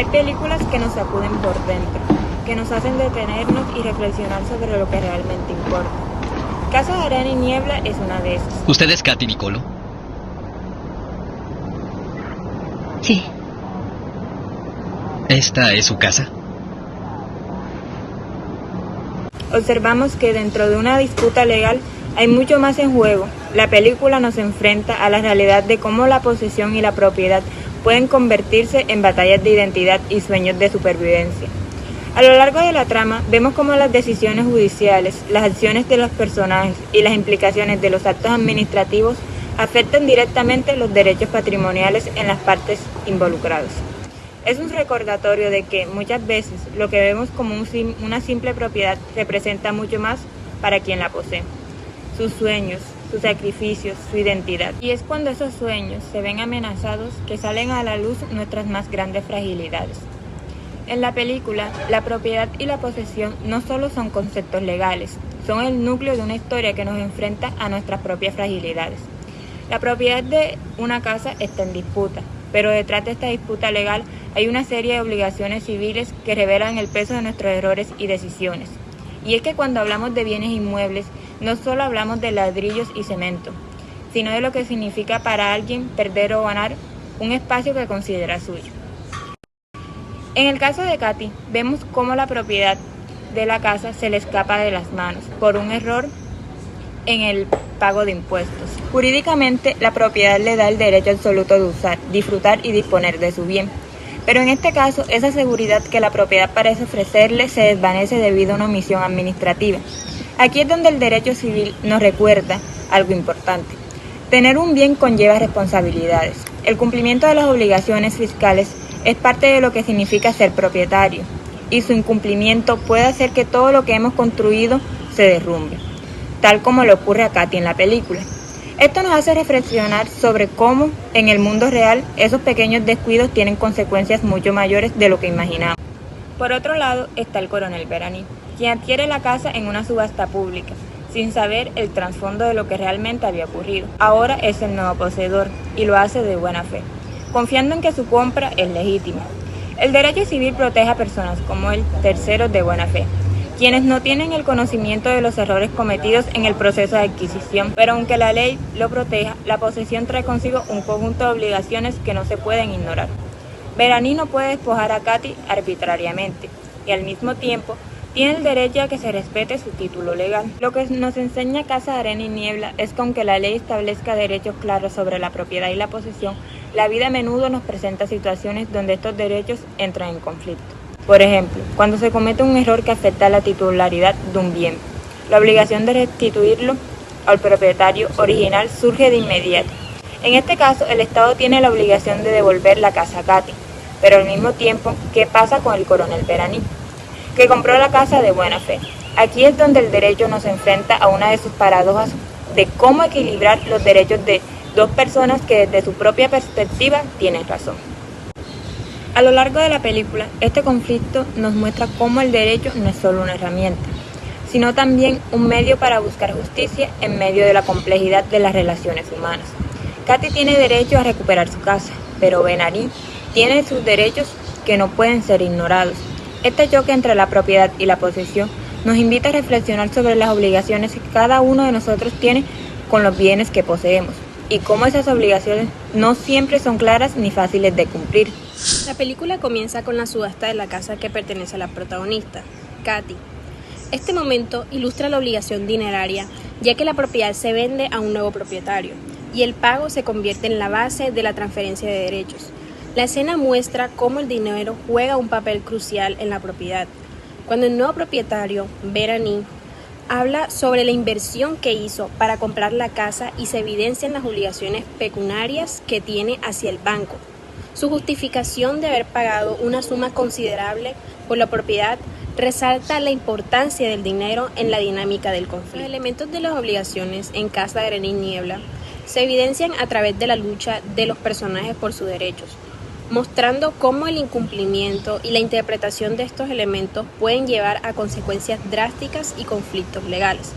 Hay películas que nos sacuden por dentro, que nos hacen detenernos y reflexionar sobre lo que realmente importa. Casa de Arena y Niebla es una de esas. ¿Usted es Katy Nicolo? Sí. ¿Esta es su casa? Observamos que dentro de una disputa legal hay mucho más en juego. La película nos enfrenta a la realidad de cómo la posesión y la propiedad pueden convertirse en batallas de identidad y sueños de supervivencia. A lo largo de la trama vemos cómo las decisiones judiciales, las acciones de los personajes y las implicaciones de los actos administrativos afectan directamente los derechos patrimoniales en las partes involucradas. Es un recordatorio de que muchas veces lo que vemos como una simple propiedad representa mucho más para quien la posee. Sus sueños, sus sacrificios, su identidad. Y es cuando esos sueños se ven amenazados que salen a la luz nuestras más grandes fragilidades. En la película, la propiedad y la posesión no solo son conceptos legales, son el núcleo de una historia que nos enfrenta a nuestras propias fragilidades. La propiedad de una casa está en disputa, pero detrás de esta disputa legal hay una serie de obligaciones civiles que revelan el peso de nuestros errores y decisiones. Y es que cuando hablamos de bienes inmuebles, no solo hablamos de ladrillos y cemento, sino de lo que significa para alguien perder o ganar un espacio que considera suyo. En el caso de Katy, vemos cómo la propiedad de la casa se le escapa de las manos por un error en el pago de impuestos. Jurídicamente, la propiedad le da el derecho absoluto de usar, disfrutar y disponer de su bien. Pero en este caso, esa seguridad que la propiedad parece ofrecerle se desvanece debido a una omisión administrativa. Aquí es donde el derecho civil nos recuerda algo importante. Tener un bien conlleva responsabilidades. El cumplimiento de las obligaciones fiscales es parte de lo que significa ser propietario, y su incumplimiento puede hacer que todo lo que hemos construido se derrumbe, tal como le ocurre a Katy en la película. Esto nos hace reflexionar sobre cómo, en el mundo real, esos pequeños descuidos tienen consecuencias mucho mayores de lo que imaginamos. Por otro lado está el coronel Veraní, quien adquiere la casa en una subasta pública, sin saber el trasfondo de lo que realmente había ocurrido. Ahora es el nuevo poseedor, y lo hace de buena fe, confiando en que su compra es legítima. El derecho civil protege a personas como él, terceros de buena fe, quienes no tienen el conocimiento de los errores cometidos en el proceso de adquisición, pero aunque la ley lo proteja, la posesión trae consigo un conjunto de obligaciones que no se pueden ignorar. Veraní no puede despojar a Katy arbitrariamente, y al mismo tiempo tiene el derecho a que se respete su título legal. Lo que nos enseña Casa de Arena y Niebla es que aunque la ley establezca derechos claros sobre la propiedad y la posesión, la vida a menudo nos presenta situaciones donde estos derechos entran en conflicto. Por ejemplo, cuando se comete un error que afecta a la titularidad de un bien, la obligación de restituirlo al propietario original surge de inmediato. En este caso, el Estado tiene la obligación de devolver la casa a Katy, pero al mismo tiempo, ¿qué pasa con el coronel Veraní, que compró la casa de buena fe? Aquí es donde el derecho nos enfrenta a una de sus paradojas de cómo equilibrar los derechos de dos personas que desde su propia perspectiva tienen razón. A lo largo de la película, este conflicto nos muestra cómo el derecho no es solo una herramienta, sino también un medio para buscar justicia en medio de la complejidad de las relaciones humanas. Katy tiene derecho a recuperar su casa, pero Veraní tiene sus derechos que no pueden ser ignorados. Este choque entre la propiedad y la posesión nos invita a reflexionar sobre las obligaciones que cada uno de nosotros tiene con los bienes que poseemos, y cómo esas obligaciones no siempre son claras ni fáciles de cumplir. La película comienza con la subasta de la casa que pertenece a la protagonista, Katy. Este momento ilustra la obligación dineraria, ya que la propiedad se vende a un nuevo propietario, y el pago se convierte en la base de la transferencia de derechos. La escena muestra cómo el dinero juega un papel crucial en la propiedad. Cuando el nuevo propietario, Veraní, habla sobre la inversión que hizo para comprar la casa y se evidencian las obligaciones pecuniarias que tiene hacia el banco. Su justificación de haber pagado una suma considerable por la propiedad resalta la importancia del dinero en la dinámica del conflicto. Los elementos de las obligaciones en Casa de Arena y Niebla se evidencian a través de la lucha de los personajes por sus derechos, mostrando cómo el incumplimiento y la interpretación de estos elementos pueden llevar a consecuencias drásticas y conflictos legales.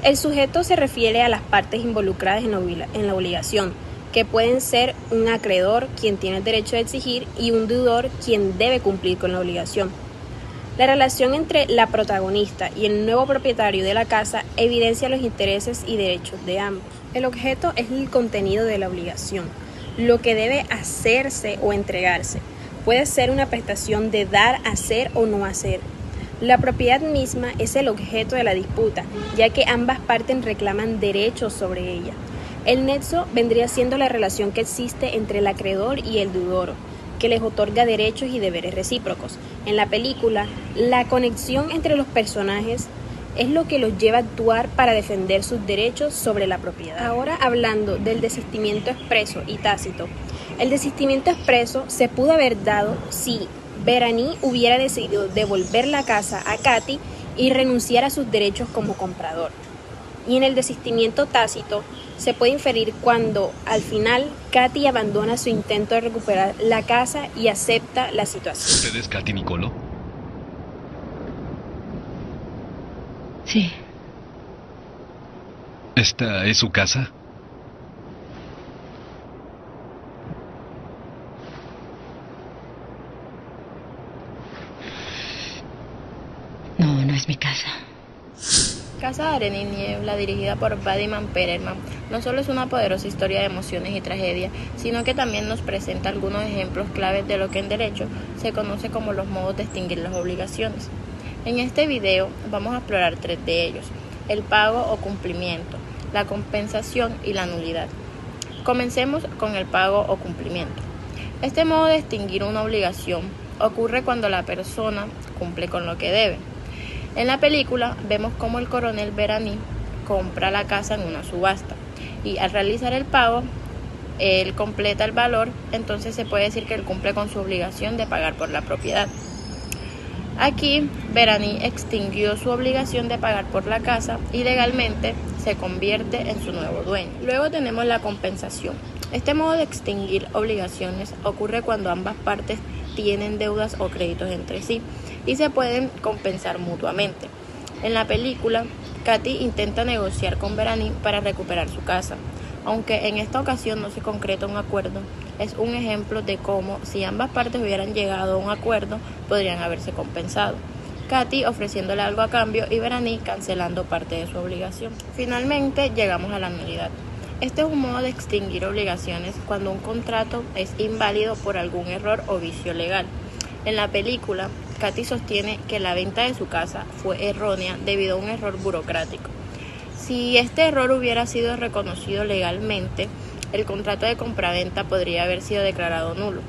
El sujeto se refiere a las partes involucradas en la obligación, que pueden ser un acreedor, quien tiene el derecho de exigir, y un deudor, quien debe cumplir con la obligación. La relación entre la protagonista y el nuevo propietario de la casa evidencia los intereses y derechos de ambos. El objeto es el contenido de la obligación, lo que debe hacerse o entregarse. Puede ser una prestación de dar, hacer o no hacer. La propiedad misma es el objeto de la disputa, ya que ambas partes reclaman derechos sobre ella. El nexo vendría siendo la relación que existe entre el acreedor y el deudor, que les otorga derechos y deberes recíprocos. En la película, la conexión entre los personajes es lo que los lleva a actuar para defender sus derechos sobre la propiedad. Ahora, hablando del desistimiento expreso y tácito. El desistimiento expreso se pudo haber dado si Beraní hubiera decidido devolver la casa a Katy y renunciar a sus derechos como comprador. Y en el desistimiento tácito se puede inferir cuando, al final, Katy abandona su intento de recuperar la casa y acepta la situación. ¿Usted es Katy Nicolo? Sí. ¿Esta es su casa? No, no es mi casa. Casa de Arena y Niebla, dirigida por Vladimir Perelman, no solo es una poderosa historia de emociones y tragedia, sino que también nos presenta algunos ejemplos claves de lo que en derecho se conoce como los modos de extinguir las obligaciones. En este video vamos a explorar 3 de ellos: el pago o cumplimiento, la compensación y la nulidad. Comencemos con el pago o cumplimiento. Este modo de extinguir una obligación ocurre cuando la persona cumple con lo que debe. En la película vemos cómo el coronel Beraní compra la casa en una subasta y al realizar el pago, él completa el valor, entonces se puede decir que él cumple con su obligación de pagar por la propiedad. Aquí, Beraní extinguió su obligación de pagar por la casa y legalmente se convierte en su nuevo dueño. Luego tenemos la compensación. Este modo de extinguir obligaciones ocurre cuando ambas partes tienen deudas o créditos entre sí y se pueden compensar mutuamente. En la película, Katy intenta negociar con Beraní para recuperar su casa. Aunque en esta ocasión no se concreta un acuerdo, es un ejemplo de cómo, si ambas partes hubieran llegado a un acuerdo, podrían haberse compensado. Katy ofreciéndole algo a cambio y Beraní cancelando parte de su obligación. Finalmente, llegamos a la nulidad. Este es un modo de extinguir obligaciones cuando un contrato es inválido por algún error o vicio legal. En la película, Katy sostiene que la venta de su casa fue errónea debido a un error burocrático. Si este error hubiera sido reconocido legalmente, el contrato de compraventa podría haber sido declarado nulo,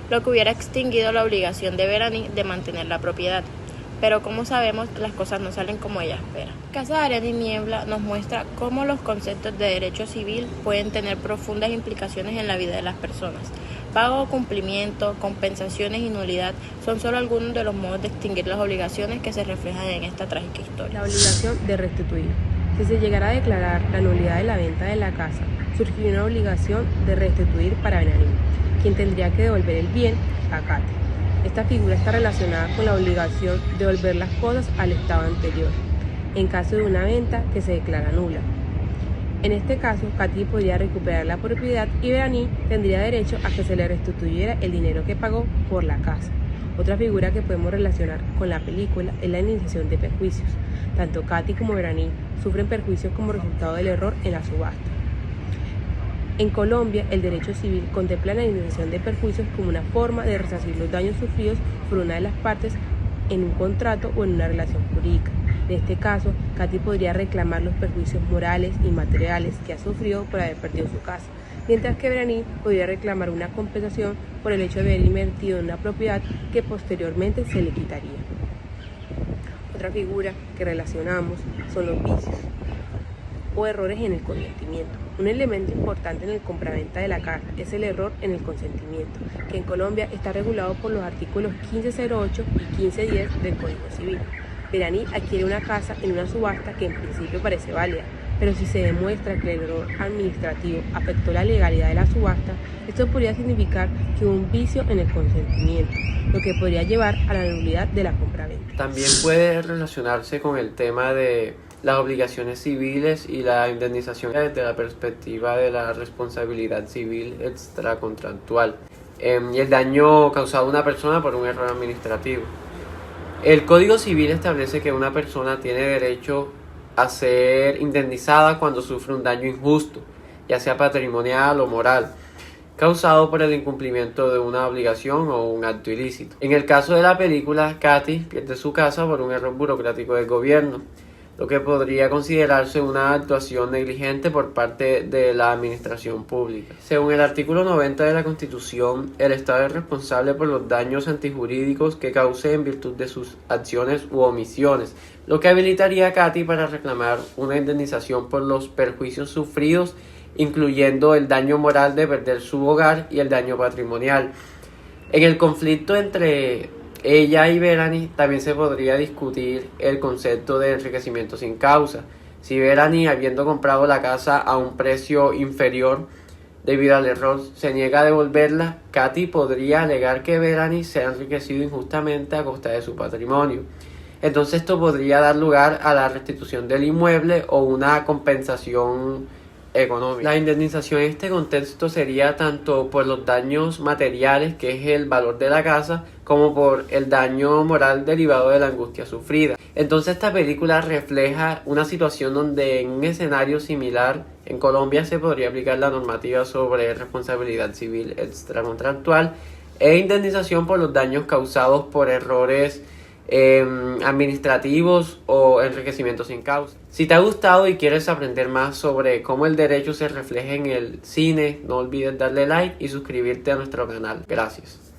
lo que hubiera extinguido la obligación de Beraní de mantener la propiedad. Pero como sabemos, las cosas no salen como ella espera. Casa de Arena y Niebla nos muestra cómo los conceptos de derecho civil pueden tener profundas implicaciones en la vida de las personas. Pago o cumplimiento, compensaciones y nulidad son solo algunos de los modos de extinguir las obligaciones que se reflejan en esta trágica historia. La obligación de restituir. Si se llegara a declarar la nulidad de la venta de la casa, surgiría una obligación de restituir para Beraní, quien tendría que devolver el bien a Katy. Esta figura está relacionada con la obligación de devolver las cosas al estado anterior, en caso de una venta que se declara nula. En este caso, Katy podría recuperar la propiedad y Beraní tendría derecho a que se le restituyera el dinero que pagó por la casa. Otra figura que podemos relacionar con la película es la indemnización de perjuicios. Tanto Katy como Beraní sufren perjuicios como resultado del error en la subasta. En Colombia, el derecho civil contempla la indemnización de perjuicios como una forma de resarcir los daños sufridos por una de las partes en un contrato o en una relación jurídica. En este caso, Katy podría reclamar los perjuicios morales y materiales que ha sufrido por haber perdido su casa, mientras que Beraní podría reclamar una compensación por el hecho de haber invertido en una propiedad que posteriormente se le quitaría. Otra figura que relacionamos son los vicios o errores en el consentimiento. Un elemento importante en el compraventa de la casa es el error en el consentimiento, que en Colombia está regulado por los artículos 1508 y 1510 del Código Civil. Beraní adquiere una casa en una subasta que en principio parece válida, pero si se demuestra que el error administrativo afectó la legalidad de la subasta, esto podría significar que hubo un vicio en el consentimiento, lo que podría llevar a la nulidad de la compraventa. También puede relacionarse con el tema de las obligaciones civiles y la indemnización desde la perspectiva de la responsabilidad civil extracontractual y el daño causado a una persona por un error administrativo. El Código Civil establece que una persona tiene derecho a ser indemnizada cuando sufre un daño injusto, ya sea patrimonial o moral, causado por el incumplimiento de una obligación o un acto ilícito. En el caso de la película, Katy pierde su casa por un error burocrático del gobierno, lo que podría considerarse una actuación negligente por parte de la administración pública. Según el artículo 90 de la Constitución, el Estado es responsable por los daños antijurídicos que cause en virtud de sus acciones u omisiones, lo que habilitaría a Katy para reclamar una indemnización por los perjuicios sufridos, incluyendo el daño moral de perder su hogar y el daño patrimonial. En el conflicto entre ella y Verani también se podría discutir el concepto de enriquecimiento sin causa. Si Verani, habiendo comprado la casa a un precio inferior debido al error, se niega a devolverla, Katy podría alegar que Verani se ha enriquecido injustamente a costa de su patrimonio. Entonces esto podría dar lugar a la restitución del inmueble o una compensación económica. La indemnización en este contexto sería tanto por los daños materiales, que es el valor de la casa, como por el daño moral derivado de la angustia sufrida. Entonces esta película refleja una situación donde en un escenario similar en Colombia se podría aplicar la normativa sobre responsabilidad civil extracontractual e indemnización por los daños causados por errores administrativos o enriquecimiento sin causa. Si te ha gustado y quieres aprender más sobre cómo el derecho se refleja en el cine, no olvides darle like y suscribirte a nuestro canal. Gracias.